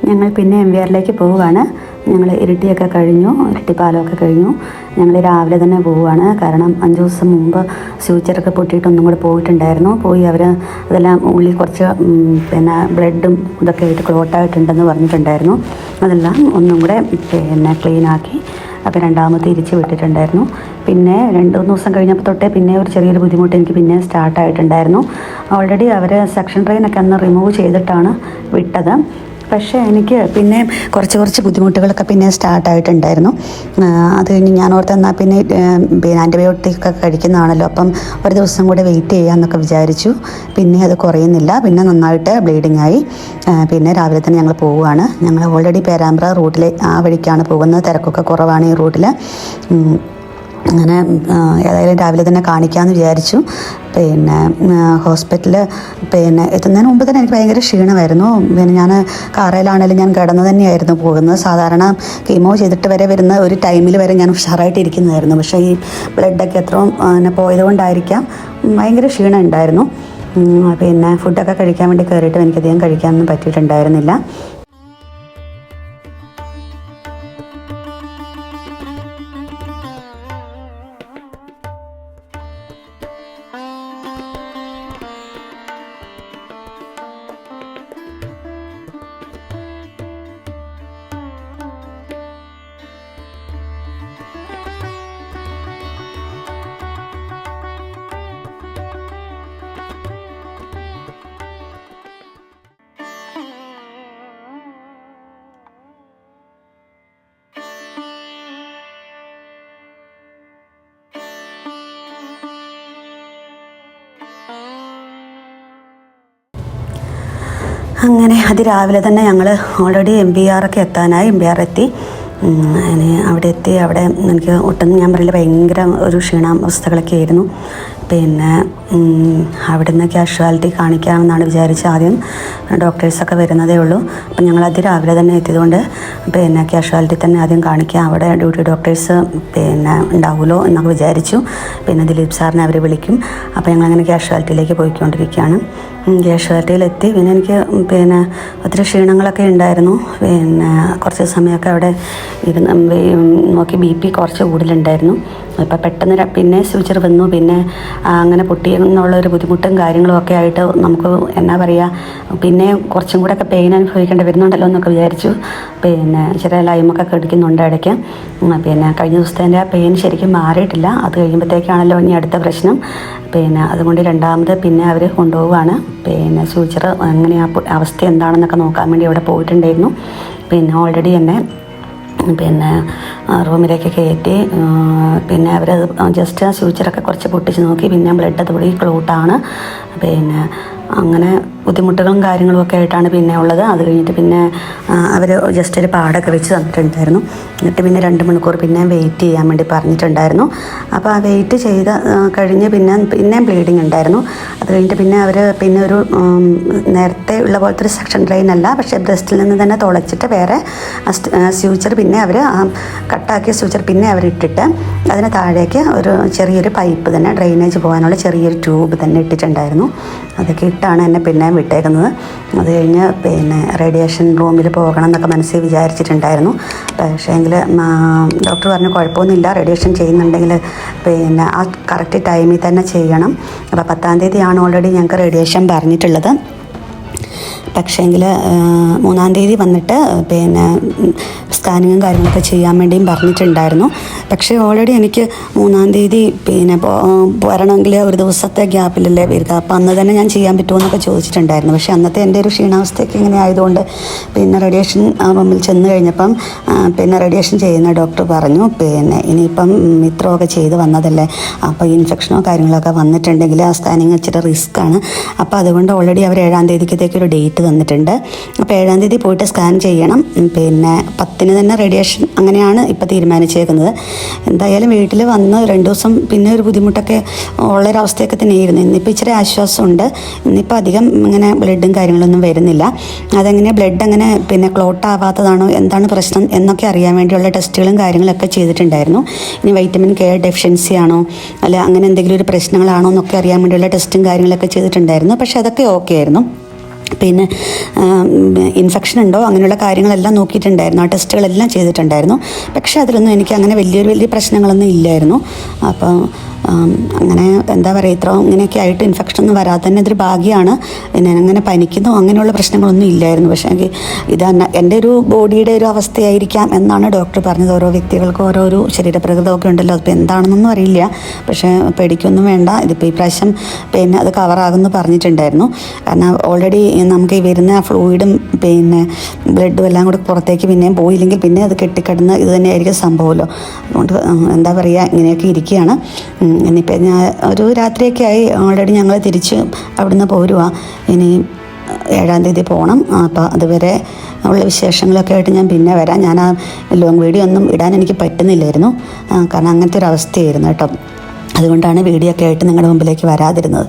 ഞങ്ങൾ പിന്നെ MVRലേക്ക് പോവുകയാണ്. ഞങ്ങൾ ഇരിട്ടിയൊക്കെ കഴിഞ്ഞു, ഇരിട്ടിപ്പാലമൊക്കെ കഴിഞ്ഞു. ഞങ്ങൾ രാവിലെ തന്നെ പോവുകയാണ്. കാരണം 5 ദിവസം മുമ്പ് ഫ്യൂച്ചറൊക്കെ പൊട്ടിയിട്ട് ഒന്നും കൂടെ പോയിട്ടുണ്ടായിരുന്നു. പോയി അവർ അതെല്ലാം ഉള്ളിൽ കുറച്ച് ബ്ലഡും ഇതൊക്കെ ആയിട്ട് ക്ലോട്ടായിട്ടുണ്ടെന്ന് പറഞ്ഞിട്ടുണ്ടായിരുന്നു. അതെല്ലാം ഒന്നും കൂടെ ക്ലീനാക്കി അപ്പോൾ രണ്ടാമത് തിരിച്ച് വിട്ടിട്ടുണ്ടായിരുന്നു. പിന്നെ 2-3 ദിവസം കഴിഞ്ഞപ്പോൾ തൊട്ടേ പിന്നെ ഒരു ചെറിയൊരു ബുദ്ധിമുട്ട് എനിക്ക് പിന്നെ സ്റ്റാർട്ടായിട്ടുണ്ടായിരുന്നു. ഓൾറെഡി അവർ സെക്ഷൻ ട്രെയിനൊക്കെ അന്ന് റിമൂവ് ചെയ്തിട്ടാണ് വിട്ടത്. പക്ഷേ എനിക്ക് പിന്നെ കുറച്ച് ബുദ്ധിമുട്ടുകളൊക്കെ പിന്നെ സ്റ്റാർട്ടായിട്ടുണ്ടായിരുന്നു. അത് കഴിഞ്ഞ് ഞാൻ ഓർത്ത് എന്നാൽ പിന്നെ ആൻറ്റിബയോട്ടിക്കൊക്കെ കഴിക്കുന്നതാണല്ലോ, അപ്പം ഒരു ദിവസം കൂടെ വെയിറ്റ് ചെയ്യാമെന്നൊക്കെ വിചാരിച്ചു. പിന്നെ അത് കുറയുന്നില്ല, പിന്നെ നന്നായിട്ട് ബ്ലീഡിങ് ആയി. പിന്നെ രാവിലെ തന്നെ ഞങ്ങൾ പോവുകയാണ്. ഞങ്ങൾ ഓൾറെഡി പേരാമ്പ്ര റൂട്ടിൽ ആ വഴിക്കാണ് പോകുന്നത്. തിരക്കൊക്കെ കുറവാണ് ഈ റൂട്ടിൽ. അങ്ങനെ ഏതായാലും രാവിലെ തന്നെ കാണിക്കാമെന്ന് വിചാരിച്ചു. ഹോസ്പിറ്റലിൽ എത്തുന്നതിന് മുമ്പ് തന്നെ എനിക്ക് ഭയങ്കര ക്ഷീണമായിരുന്നു. ഞാൻ കാറയിലാണെങ്കിലും ഞാൻ കിടന്ന് തന്നെയായിരുന്നു പോകുന്നത്. സാധാരണ കീമോ ചെയ്തിട്ട് വരെ വരുന്ന ഒരു ടൈമിൽ വരെ ഞാൻ ഉഷാറായിട്ട് ഇരിക്കുന്നതായിരുന്നു. പക്ഷേ ഈ ബ്ലഡൊക്കെ എത്രയും പോയതുകൊണ്ടായിരിക്കാം ഭയങ്കര ക്ഷീണം ഉണ്ടായിരുന്നു. ഫുഡൊക്കെ കഴിക്കാൻ വേണ്ടി കയറിയിട്ട് എനിക്കധികം കഴിക്കാനൊന്നും പറ്റിയിട്ടുണ്ടായിരുന്നില്ല. അങ്ങനെ അതിരാവിലെ തന്നെ ഞങ്ങൾ ഓൾറെഡി MVR ഒക്കെ എത്താനായി. MVR എത്തി. അവിടെ എത്തി. അവിടെ എനിക്ക് ഒട്ടും ഞാൻ പറയില്ല, ഭയങ്കര ഒരു ക്ഷീണാവസ്ഥകളൊക്കെ ആയിരുന്നു. അവിടെ നിന്ന് കാഷ്വാലിറ്റി കാണിക്കാമെന്നാണ് വിചാരിച്ചത്. ആദ്യം ഡോക്ടേഴ്സൊക്കെ വരുന്നതേ ഉള്ളൂ. അപ്പം ഞങ്ങൾ അതിരാവിലെ തന്നെ എത്തിയതുകൊണ്ട് കാഷ്വാലിറ്റി തന്നെ ആദ്യം കാണിക്കാം, അവിടെ ഡ്യൂട്ടി ഡോക്ടേഴ്സ് ഉണ്ടാവുമല്ലോ എന്നൊക്കെ വിചാരിച്ചു. പിന്നെ ദിലീപ് സാറിനെ അവർ വിളിക്കും. അപ്പോൾ ഞങ്ങളങ്ങനെ കാഷ്വാലിറ്റിയിലേക്ക് പോയിക്കൊണ്ടിരിക്കുകയാണ്. കാഷ്വാലിറ്റിയിലെത്തി. പിന്നെ എനിക്ക് ഒത്തിരി ക്ഷീണങ്ങളൊക്കെ ഉണ്ടായിരുന്നു. കുറച്ച് സമയമൊക്കെ അവിടെ ഇരുന്ന് നോക്കി. BP കുറച്ച് കൂടുതലുണ്ടായിരുന്നു. അപ്പോൾ പെട്ടെന്ന് പിന്നെ ഫ്യൂച്ചർ വന്നു. പിന്നെ അങ്ങനെ പൊട്ടിയെന്നുള്ളൊരു ബുദ്ധിമുട്ടും കാര്യങ്ങളും ഒക്കെ ആയിട്ട് നമുക്ക് എന്നാ പറയുക, പിന്നെ കുറച്ചും കൂടെ ഒക്കെ പെയിൻ അനുഭവിക്കേണ്ടി വരുന്നുണ്ടല്ലോ എന്നൊക്കെ വിചാരിച്ചു. ചെറിയ ലൈമൊക്കെ കടിക്കുന്നുണ്ട് ഇടയ്ക്ക്. കഴിഞ്ഞ ദിവസത്തെ ആ പെയിൻ ശരിക്കും മാറിയിട്ടില്ല. അത് കഴിയുമ്പോഴത്തേക്കാണല്ലോ ഇനി അടുത്ത പ്രശ്നം. അതുകൊണ്ട് രണ്ടാമത് പിന്നെ അവർ കൊണ്ടുപോവുകയാണ്. ഫ്യൂച്ചർ എങ്ങനെ അവസ്ഥ എന്താണെന്നൊക്കെ നോക്കാൻ വേണ്ടി അവിടെ പോയിട്ടുണ്ടായിരുന്നു. ഓൾറെഡി എന്നെ റൂമിലേക്ക് കയറ്റി. പിന്നെ അവരത് ജസ്റ്റ് ഫ്യൂച്ചറൊക്കെ കുറച്ച് പൊട്ടിച്ച് നോക്കി. പിന്നെ ബ്ലഡ് അതുകൂടി ക്ലോട്ടാണ്. അങ്ങനെ ബുദ്ധിമുട്ടുകളും കാര്യങ്ങളും ഒക്കെ ആയിട്ടാണ് പിന്നെ ഉള്ളത്. അത് കഴിഞ്ഞിട്ട് പിന്നെ അവർ ജസ്റ്റ് ഒരു പാടൊക്കെ വെച്ച് തന്നിട്ടുണ്ടായിരുന്നു. എന്നിട്ട് പിന്നെ 2 മണിക്കൂർ പിന്നെ വെയിറ്റ് ചെയ്യാൻ വേണ്ടി പറഞ്ഞിട്ടുണ്ടായിരുന്നു. അപ്പോൾ ആ വെയിറ്റ് ചെയ്ത് കഴിഞ്ഞ് പിന്നെ ബ്ലീഡിങ് ഉണ്ടായിരുന്നു. അത് കഴിഞ്ഞിട്ട് പിന്നെ അവർ പിന്നെ ഒരു നേരത്തെ ഉള്ള പോലത്തെ ഒരു സെക്ഷൻ ട്രെയിൻ അല്ല, പക്ഷേ ബ്രസ്റ്റിൽ നിന്ന് തന്നെ തുളച്ചിട്ട് വേറെ സ്യൂച്ചർ പിന്നെ അവർ കട്ടാക്കിയ സ്യൂച്ചർ പിന്നെ അവർ ഇട്ടിട്ട് അതിന് താഴേക്ക് ഒരു ചെറിയൊരു പൈപ്പ് തന്നെ ഡ്രെയിനേജ് പോകാനുള്ള ചെറിയൊരു ട്യൂബ് തന്നെ ഇട്ടിട്ടുണ്ടായിരുന്നു. അതൊക്കെ ഇട്ടാണ് എന്നെ പിന്നെ വിട്ടേക്കുന്നത്. അത് കഴിഞ്ഞ് റേഡിയേഷൻ റൂമിൽ പോകണം എന്നൊക്കെ മനസ്സിൽ വിചാരിച്ചിട്ടുണ്ടായിരുന്നു. പക്ഷേ എങ്കിൽ ഡോക്ടർ പറഞ്ഞു കുഴപ്പമൊന്നുമില്ല, റേഡിയേഷൻ ചെയ്യുന്നുണ്ടെങ്കിൽ ആ കറക്റ്റ് ടൈമിൽ തന്നെ ചെയ്യണം. അപ്പോൾ 10-ാം തീയതിയാണ് ഓൾറെഡി ഞങ്ങൾക്ക് റേഡിയേഷൻ പറഞ്ഞിട്ടുള്ളത്. പക്ഷേങ്കിൽ 3-ാം തീയതി വന്നിട്ട് സ്കാനിങ്ങും കാര്യങ്ങളൊക്കെ ചെയ്യാൻ വേണ്ടിയും പറഞ്ഞിട്ടുണ്ടായിരുന്നു. പക്ഷേ ഓൾറെഡി എനിക്ക് 3-ാം തീയതി വരണമെങ്കിൽ ഒരു ദിവസത്തെ ഗ്യാപ്പിലല്ലേ വരിക. അപ്പം അന്ന് തന്നെ ഞാൻ ചെയ്യാൻ പറ്റുമോ എന്നൊക്കെ ചോദിച്ചിട്ടുണ്ടായിരുന്നു. പക്ഷേ അന്നത്തെ എൻ്റെ ഒരു ക്ഷീണാവസ്ഥയൊക്കെ ഇങ്ങനെ ആയതുകൊണ്ട് റേഡിയേഷൻ റൂമിൽ ചെന്ന് കഴിഞ്ഞപ്പം റേഡിയേഷൻ ചെയ്യുന്ന ഡോക്ടർ പറഞ്ഞു ഇനിയിപ്പം ഇത്രയൊക്കെ ചെയ്ത് വന്നതല്ലേ, അപ്പോൾ ഇൻഫെക്ഷനോ കാര്യങ്ങളൊക്കെ വന്നിട്ടുണ്ടെങ്കിൽ ആ സ്കാനിങ് ഇച്ചിരി റിസ്ക്കാണ്. അപ്പോൾ അതുകൊണ്ട് ഓൾറെഡി അവർ 7-ാം തീയതിക്കത്തേക്ക് ഒരു ഡേറ്റ് തന്നിട്ടുണ്ട്. അപ്പോൾ 7-ാം തീയതി പോയിട്ട് സ്കാൻ ചെയ്യണം. 10-ന് തന്നെ റേഡിയേഷൻ, അങ്ങനെയാണ് ഇപ്പോൾ തീരുമാനിച്ചേക്കുന്നത്. എന്തായാലും വീട്ടിൽ വന്ന് 2 ദിവസം പിന്നെ ഒരു ബുദ്ധിമുട്ടൊക്കെ ഉള്ളൊരവസ്ഥയൊക്കെ തന്നെയായിരുന്നു. ഇന്നിപ്പോൾ ഇച്ചിരി ആശ്വാസമുണ്ട്. ഇന്നിപ്പോൾ അധികം ഇങ്ങനെ ബ്ലഡും കാര്യങ്ങളൊന്നും വരുന്നില്ല. അതെങ്ങനെ ബ്ലഡ് അങ്ങനെ ക്ലോട്ട് ആവാത്തതാണോ, എന്താണ് പ്രശ്നം എന്നൊക്കെ അറിയാൻ വേണ്ടിയുള്ള ടെസ്റ്റുകളും കാര്യങ്ങളൊക്കെ ചെയ്തിട്ടുണ്ടായിരുന്നു. ഇനി വൈറ്റമിൻ K ഡെഫിഷ്യൻസി ആണോ അല്ല അങ്ങനെ എന്തെങ്കിലും ഒരു പ്രശ്നങ്ങളാണോ എന്നൊക്കെ അറിയാൻ വേണ്ടിയുള്ള ടെസ്റ്റും കാര്യങ്ങളൊക്കെ ചെയ്തിട്ടുണ്ടായിരുന്നു. പക്ഷേ അതൊക്കെ ഓക്കെ ആയിരുന്നു. പിന്നെ ഇൻഫെക്ഷൻ ഉണ്ടോ അങ്ങനെയുള്ള കാര്യങ്ങളെല്ലാം നോക്കിയിട്ടുണ്ടായിരുന്നു, ആ ടെസ്റ്റുകളെല്ലാം ചെയ്തിട്ടുണ്ടായിരുന്നു. പക്ഷേ അതിലൊന്നും എനിക്ക് അങ്ങനെ വലിയ പ്രശ്നങ്ങളൊന്നും ഇല്ലായിരുന്നു. അപ്പോൾ അങ്ങനെ എന്താ പറയുക, ഇത്ര ഇങ്ങനെയൊക്കെ ആയിട്ട് ഇൻഫെക്ഷൻ ഒന്നും വരാതെ തന്നെ ഇതൊരു ഭാഗ്യമാണ്. പിന്നെ അങ്ങനെ പനിക്കുന്നോ അങ്ങനെയുള്ള പ്രശ്നങ്ങളൊന്നും ഇല്ലായിരുന്നു. പക്ഷേ ഇത് എൻ്റെ ഒരു ബോഡിയുടെ ഒരു അവസ്ഥയായിരിക്കാം എന്നാണ് ഡോക്ടർ പറഞ്ഞത്. ഓരോ വ്യക്തികൾക്കും ഓരോരോ ശരീരപ്രകൃതമൊക്കെ ഉണ്ടല്ലോ, അതിപ്പോൾ എന്താണെന്നൊന്നും അറിയില്ല. പക്ഷേ പേടിക്കൊന്നും വേണ്ട, ഇതിപ്പോൾ ഈ പ്രാവശ്യം പിന്നെ അത് കവറാകുമെന്ന് പറഞ്ഞിട്ടുണ്ടായിരുന്നു. കാരണം ഓൾറെഡി നമുക്ക് ഈ വരുന്ന ഫ്ലൂയിഡും പിന്നെ ബ്ലഡും എല്ലാം കൂടെ പുറത്തേക്ക് പിന്നെയും പോയില്ലെങ്കിൽ പിന്നെ അത് കെട്ടിക്കിടന്ന് ഇത് തന്നെയായിരിക്കും സംഭവമല്ലോ. അതുകൊണ്ട് എന്താ പറയുക, ഇങ്ങനെയൊക്കെ ഇരിക്കുകയാണ്. ഇനിയിപ്പോൾ ഞാൻ ഒരു രാത്രിയൊക്കെ ആയി, ഓൾറെഡി ഞങ്ങൾ തിരിച്ച് അവിടുന്ന് പോരുക. ഇനി 7-ാം തീയതി പോകണം. അപ്പോൾ അതുവരെ ഉള്ള വിശേഷങ്ങളൊക്കെ ആയിട്ട് ഞാൻ പിന്നെ വരാം. ഞാൻ ആ ലോങ് വീഡിയോ ഒന്നും ഇടാൻ എനിക്ക് പറ്റുന്നില്ലായിരുന്നു, കാരണം അങ്ങനത്തെ ഒരു അവസ്ഥയായിരുന്നു കേട്ടോ. അതുകൊണ്ടാണ് വീഡിയോ ഒക്കെ ആയിട്ട് നിങ്ങളുടെ മുമ്പിലേക്ക് വരാതിരുന്നത്.